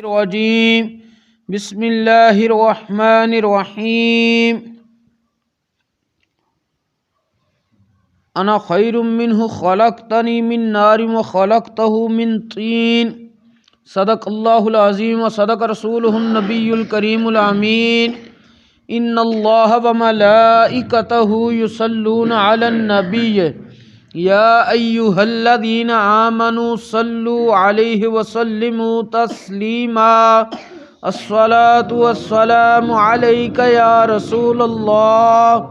الرجیم بسم اللہ الرحمن الرحیم انا خیر منہ خلقتنی من نار وخلقتہ من طین صدق اللہ العظیم وصدق رسولہ النبی الکریم الامین ان اللہ وملائکتہ یصلون علی النبی یا ایہا الذین آمنوا صلوا علیہ وسلموا تسلیما الصلاة والسلام علیک یا رسول اللہ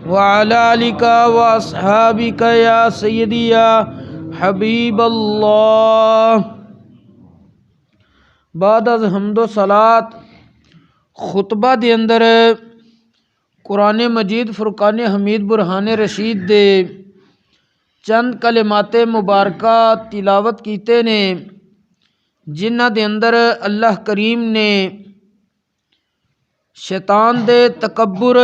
وعلی آلک واصحابک یا سیدی یا حبیب اللہ۔ بعد از حمد و صلات خطبہ دے اندر قرآن مجید فرقان حمید برہان رشید دے چند کلمات مبارکہ تلاوت کیتے نے جنہ دے اندر اللہ کریم نے شیطان دے تکبر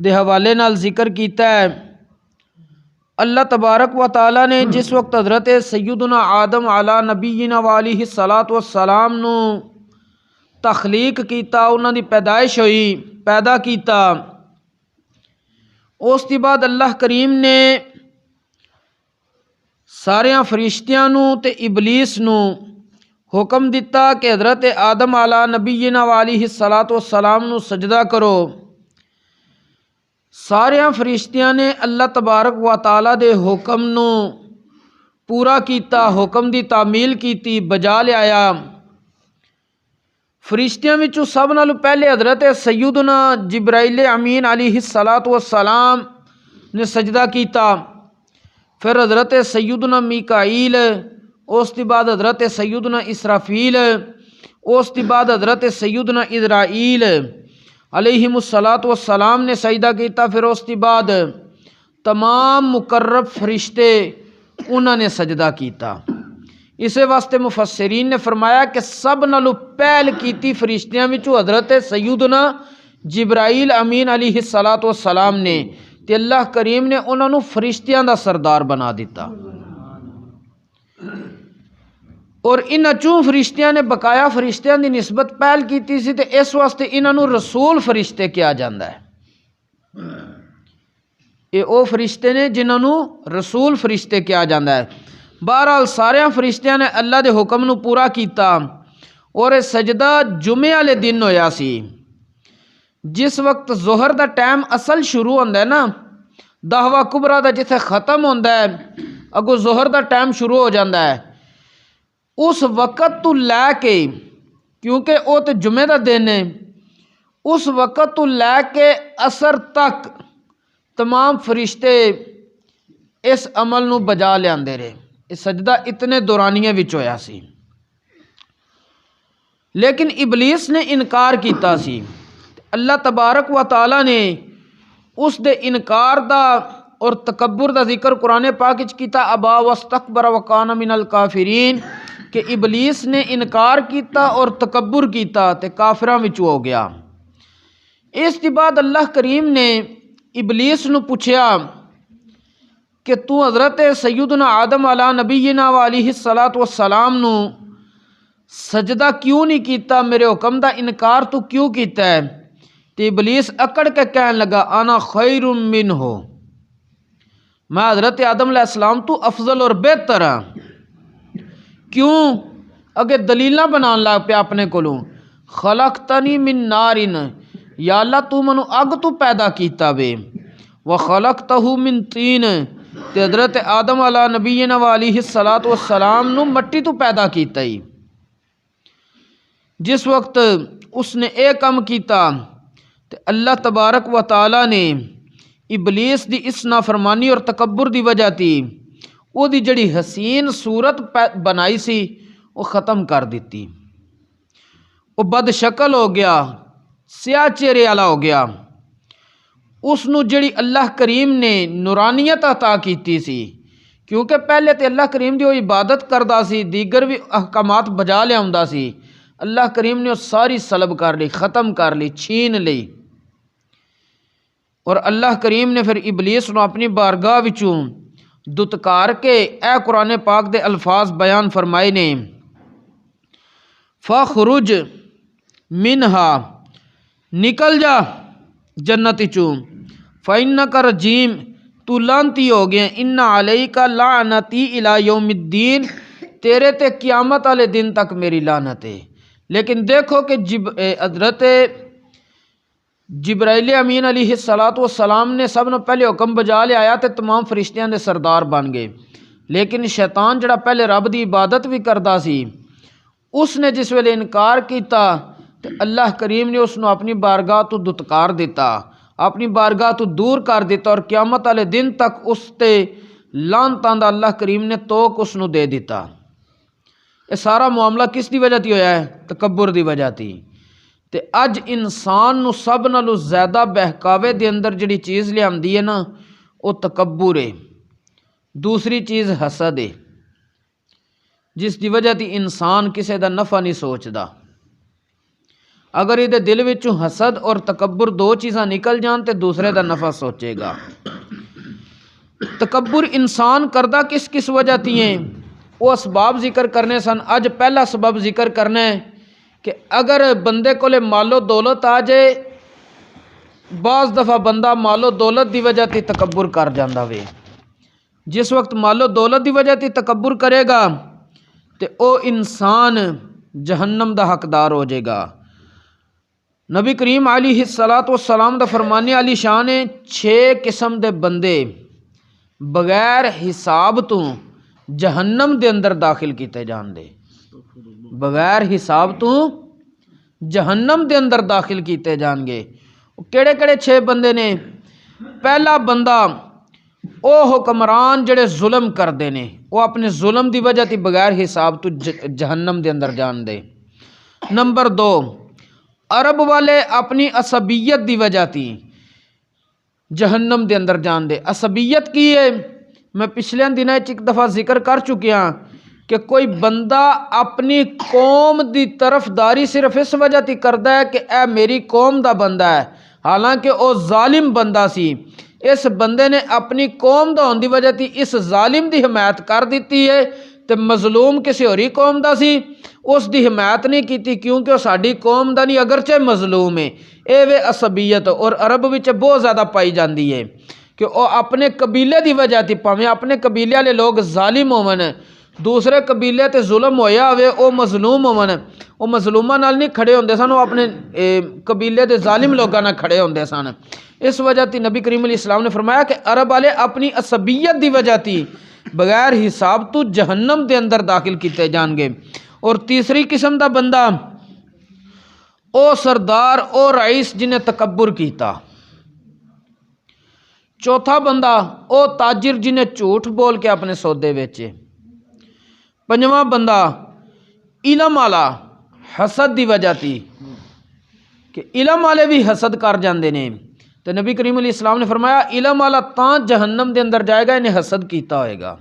دے حوالے نال ذکر کیتا ہے۔ اللہ تبارک و تعالی نے جس وقت حضرت سیدنا آدم علی نبینا وعلیہ الصلاۃ والسلام نو تخلیق کیتا، انہاں دی پیدائش ہوئی، پیدا کیتا، اس دی بعد اللہ کریم نے ساریاں فرشتیاں نو تے ابلیس نو حکم دیتا کہ حضرت آدم علی نبینا وعلیہ الصلاۃ والسلام نو سجدہ کرو۔ ساریاں فرشتیاں نے اللہ تبارک و تعالی دے حکم نو پورا کیتا، حکم دی تعمیل کیتی، بجا لیا۔ فرشتیاں وچوں سب نالوں پہلے حضرت سیدنا جبرائیل امین علیہ الصلاۃ والسلام نے سجدہ کیتا، پھر حضرت سیدنا میکائیل، اس دی بعد حضرت سیدنا اسرافیل، اس دی بعد حضرت سیدنا اسرائیل علیہم الصلاۃ والسلام نے سجدہ کیتا، پھر اس دی بعد تمام مقرب فرشتے انہوں نے سجدہ کیتا۔ اسے واسطے مفسرین نے فرمایا کہ سب نالوں پہل کیتی فرشتیاں وچوں حضرت سیدنا جبرائیل امین علیہ الصلاۃ والسلام نے، تے اللہ کریم نے انہوں نے فرشتیاں دا سردار بنا دیتا، اور انہاں چوں فرشتیاں نے بقایا فرشتیاں دی نسبت پہل کیتی سی، تے اس واسطے انہاں نوں رسول فرشتے کہا جاندا ہے۔ اے او فرشتے نے جنہاں نوں رسول فرشتے کہا جاندا ہے۔ بہرحال ساریاں فرشتیاں نے اللہ دے حکم نو پورا کیتا، اور اے سجدہ جمعے والے دن ہویا سی، جس وقت ظہر دا ٹائم اصل شروع ہوندا ہے نا، دعویٰ کبریٰ دا جتھے ختم ہوندا ہے اگوں ظہر دا ٹائم شروع ہو جاندا ہے، اس وقت تو لے کے، کیونکہ او تے جمعے دا دن ہے، اس وقت تو لے کے عصر تک تمام فرشتے اس عمل نو بجا لیاندے رہے۔ اس سجدہ اتنے دورانیے وچ ہویا سی، لیکن ابلیس نے انکار کیتا سی۔ اللہ تبارک و تعالی نے اس دے انکار دا اور تکبر دا ذکر قرآن پاک وچ کیتا، ابا واستکبر وکان من الکافرین، کہ ابلیس نے انکار کیتا اور تکبر کیتا تے کافراں وچ ہو گیا۔ اس کے بعد اللہ کریم نے ابلیس نو پوچھیا کہ تو حضرت سیدنا آدم علی نبینا وعلیہ الصلاۃ والسلام نو سجدہ کیوں نہیں کیتا، میرے حکم دا انکار تو کیوں کیتا ہے؟ تے ابلیس اکڑ کے کہنے لگا انا خیر منہ، میں حضرت آدم علیہ السلام تو افضل اور بہتر ہاں۔ کیوں؟ اگے دلیلاں بنان لگ پیا اپنے کولوں، خلقتنی من نار، یا اللہ تو منو اگ تو پیدا کیتا وے، وخلقتہ من طین، تے حضرت آدم علی نبینا وعلیہ الصلاۃ والسلام نو مٹی تو پیدا کیتا ہی۔ جس وقت اس نے اے کم کیتا تے اللہ تبارک و تعالی نے ابلیس دی اس نافرمانی اور تکبر دی وجہ تی او دی جڑی حسین صورت بنائی سی وہ ختم کر دیتی، وہ بد شکل ہو گیا، سیاہ چہرے والا ہو گیا۔ اس نو جڑی اللہ کریم نے نورانیت عطا کیتی سی، کیونکہ پہلے تے اللہ کریم دی وہ عبادت کردا سی، دیگر بھی احکامات بجا لیا ہوندا سی، اللہ کریم نے وہ ساری سلب کر لی، ختم کر لی، چھین لی، اور اللہ کریم نے پھر ابلیس نو اپنی بارگاہ وچوں دتکار کے اے قرآن پاک دے الفاظ بیان فرمائے نے، فخرج منہا نکل جا جنت چوں، فإنک رجیم تو لعنتی ہو گیا، ان علیک لعنتی الی یوم الدین تیرے تے قیامت والے دن تک میری لعنت ہے۔ لیکن دیکھو کہ حضرت جبرائیل امین علیہ السلام نے سب نے پہلے حکم بجا لے آیا تے تمام فرشتیاں دے سردار بن گئے، لیکن شیطان جڑا پہلے رب دی عبادت بھی کردا سی اس نے جس ویلے انکار کیتا تے اللہ کریم نے اس نو اپنی بارگاہ تو دتکار دیتا، اپنی بارگاہ تو دور کر دیتا، اور قیامت والے دن تک اس تے لعنتاں دا اللہ کریم نے توک اس نو دے دیتا۔ یہ سارا معاملہ کس دی وجہ تی ہویا ہے؟ تکبر دی وجہ تی۔ تے اج انسان نو سب نالوں زیادہ بہکاوے دے اندر جڑی چیز لیاندی ہے نا وہ تکبر ہے، دوسری چیز حسد ہے، جس دی وجہ تی انسان کسے دا نفع نہیں سوچدا۔ اگر یہ دل وچوں حسد اور تکبر دو چیزاں نکل جان تے دوسرے دا نفع سوچے گا۔ تکبر انسان کردا کس کس وجہ تی ہیں وہ اسباب ذکر کرنے سن۔ اج پہلا سبب ذکر کرنا ہے کہ اگر بندے کولے مال و دولت آ جائے، بعض دفعہ بندہ مال و دولت دی وجہ تی تکبر کر جاندا وے۔ جس وقت مال و دولت دی وجہ تی تکبر کرے گا تے او انسان جہنم دا حقدار ہو جائے گا۔ نبی کریم علیہ السلام دا فرمانے علی شان ہے 6 قسم دے بندے بغیر حساب تو جہنم دے اندر داخل کیتے جان دے، بغیر حساب تو جہنم دے اندر داخل کیتے جان گے۔ کیڑے کیڑے 6 بندے نے؟ پہلا بندہ او حکمران جڑے ظلم کردے نے، وہ اپنے ظلم دی وجہ تی بغیر حساب تو جہنم دے اندر جان دے۔ نمبر 2 عرب والے اپنی عصبیت دی وجہ تی جہنم دے اندر جان دے۔ عصبیت کی ہے؟ میں پچھلے دنوں ایک دفعہ ذکر کر چکیا کہ کوئی بندہ اپنی قوم دی طرفداری صرف اس وجہ تی کردا ہے کہ اے میری قوم دا بندہ ہے، حالانکہ او ظالم بندہ سی، اس بندے نے اپنی قوم دا ہون دی وجہ تی اس ظالم دی حمایت کر دیتی ہے، تے مظلوم کسی ہوری قوم دا سی اس دی حمایت نہیں کیتی کیونکہ وہ ساڈی قوم دا نہیں اگرچہ مظلوم ہے۔ اے وے عصبیت، اور عرب وچ بہت زیادہ پائی جاندی ہے کہ وہ اپنے قبیلے دی وجہ تی پاویں اپنے قبیلے والے لوگ ظالم ہون، دوسرے قبیلے تے ظلم ہویا ہوئے او مظلوم ہون، وہ مظلوماں نال نہیں کھڑے ہوندے سن، وہ اپنے قبیلے دے ظالم لوگاں نال کھڑے ہوندے سن۔ اس وجہ تی نبی کریم علیہ السلام نے فرمایا کہ عرب والے اپنی عصبیت دی وجہ تی بغیر حساب تو جہنم دے اندر داخل کیتے جان گے۔ اور تیسری قسم دا بندہ او سردار او رئیس جنہیں تکبر کیتا۔ چوتھا بندہ او تاجر جنہیں جھوٹ بول کے اپنے سودے بیچے۔ پنجواں بندہ علم والا حسد دی وجہ تھی کہ علم والے بھی حسد کر جاندے نے، تو نبی کریم علیہ السلام نے فرمایا علم والا تاں جہنم دے اندر جائے گا انہیں حسد کیتا ہوئے گا۔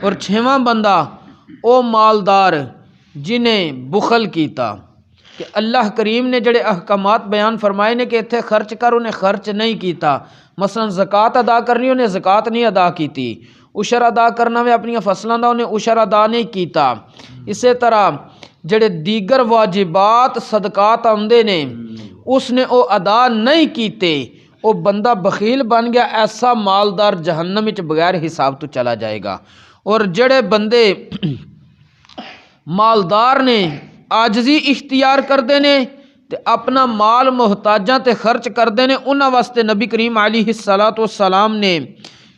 اور 6واں بندہ او مالدار جنہیں بخل کیتا کہ اللہ کریم نے جڑے احکامات بیان فرمائے نے کہ اتھے خرچ کر انہیں خرچ نہیں کیتا، مثلا زکوٰۃ ادا کرنی انہیں زکوٰۃ نہیں ادا کیتی، عشر ادا کرنا میں اپنی فصلاں دا انہیں عشر ادا نہیں کیتا۔ اسی طرح جڑے دیگر واجبات صدقات آندے نے اس نے او ادا نہیں کیتے، وہ بندہ بخیل بن گیا، ایسا مالدار جہنم وچ بغیر حساب تو چلا جائے گا۔ اور جڑے بندے مالدار نے عاجزی اختیار کردے نے تے اپنا مال محتاجاں تے خرچ کردے نے، انہاں واسطے نبی کریم علیہ السلام نے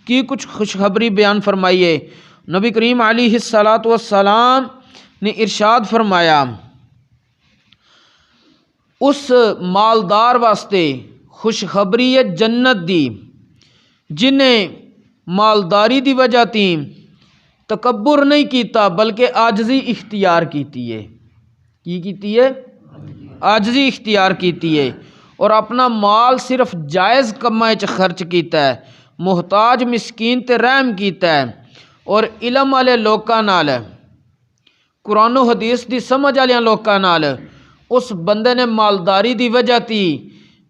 کی کچھ خوشخبری بیان فرمائی ہے۔ نبی کریم علیہ السلام نے ارشاد فرمایا اس مالدار واسطے خوشخبری ہے جنت دی جنہیں مالداری دی وجہ تی تکبر نہیں کیتا بلکہ عاجزی اختیار کیتی ہے۔ کی کیتی ہے؟ عاجزی اختیار کیتی ہے، اور اپنا مال صرف جائز کماں وچ خرچ کیتا ہے، محتاج مسکین تے رحم کیتا ہے، اور علم والے لوکاں نال قرآن و حدیث دی سمجھ والیاں لوکاں نال اس بندے نے مالداری دی وجہ تی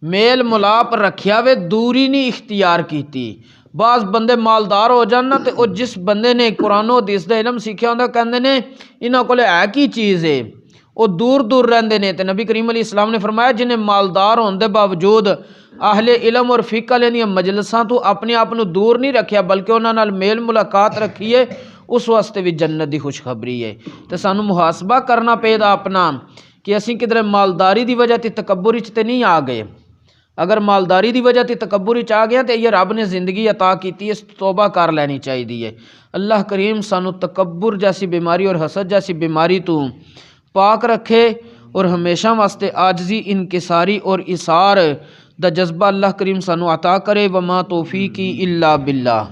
میل ملاپ رکھیا وے، دوری نہیں اختیار کیتی۔ بعض بندے مالدار ہو جان نا تے او جس بندے نے قرآن و حدیث دا علم سیکھیا ہوندا کہندے نے انہاں کولے ہے کی چیز ہے، وہ دور دور رہندے نے تے نبی کریم علیہ السلام نے فرمایا جنہیں مالدار ہونے دے باوجود اہل علم اور فقہ لیندیاں مجلساں تو اپنے آپ نو دور نہیں رکھیا بلکہ انہاں نال میل ملاقات رکھیے، اس واسطے بھی جنت دی خوشخبری ہے۔ تے سانو محاسبہ کرنا پے دا اپنا کہ اسی کدھر مالداری دی وجہ تے تکبر وچ تے نہیں آ گئے۔ اگر مالداری دی وجہ تے تکبر وچ آ گیا تے یہ رب نے زندگی عطا کیتی ہے، اس توبہ کر لینی چاہیے ہے۔ اللہ کریم سانو تکبر جیسی بیماری اور حسد جیسی بیماری تو پاک رکھے اور ہمیشہ واسطے عاجزی، انکساری اور اثار دا جذبہ اللہ کریم سانو عطا کرے۔ وما توفیقی الا باللہ۔